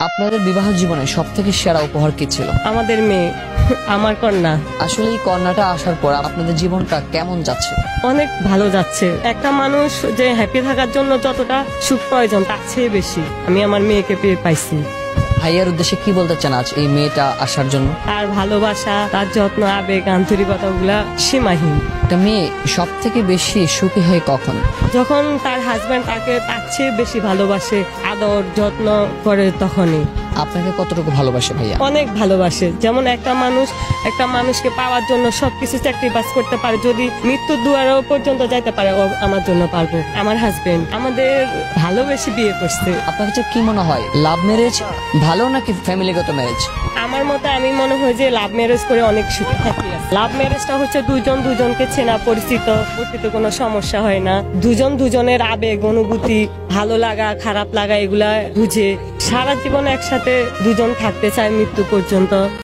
আপনাদের বিবাহ জীবনে সবথেকে সেরা উপহার কি ছিল? আমাদের মেয়ে, আমার কন্যা। আসলে এই কন্যাটা আসার পর আপনাদের জীবনটা কেমন যাচ্ছে? অনেক ভালো যাচ্ছে। একটা মানুষ যে হ্যাপি থাকার জন্য যতটা সুখ প্রয়োজন তার চেয়ে বেশি আমি আমার মেয়েকে পেয়ে পাইছি। ভাইয়ার উদ্দেশ্যে কি বলতে চান আজ এই মেয়েটা আসার জন্য? তার ভালোবাসা, তার যত্ন, আবেগ, আন্তরিকতা গুলা সীমাহীন। একটা মেয়ে সব থেকে বেশি সুখী হয় কখন? যখন তার হাজবেন্ড তাকে তার চেয়ে বেশি ভালোবাসে, আদর যত্ন করে, তখনই। আপনাকে কতটুকু ভালোবাসে ভাইয়া? অনেক ভালোবাসে। যেমন একটা মানুষকে পাওয়ার জন্য সবকিছু স্যাক্রিফাইস করতে পারে, যদি মৃত্যুর দুয়ারেও পর্যন্ত যাইতে পারে, ও আমার জন্য পারবো। আমার হাজবেন্ড আমাদের ভালোবেসে বিয়ে করছে। আপনার কাছে কি মনে হয়, লাভ ম্যারেজ ভালো নাকি ফ্যামিলিগত ম্যারেজ? আমার মতে আমি মনে হয় যে লাভ ম্যারেজ করে অনেক সুখী থাকি। লাভ ম্যারেজটা হচ্ছে দুজনকে চেনা, পরিচিত, করতে কোনো সমস্যা হয় না। দুজনের আবেগ, অনুভূতি, ভালো লাগা, খারাপ লাগা এগুলা বুঝে সারা জীবন একসাথে দুজন থাকতে চায় মৃত্যু পর্যন্ত।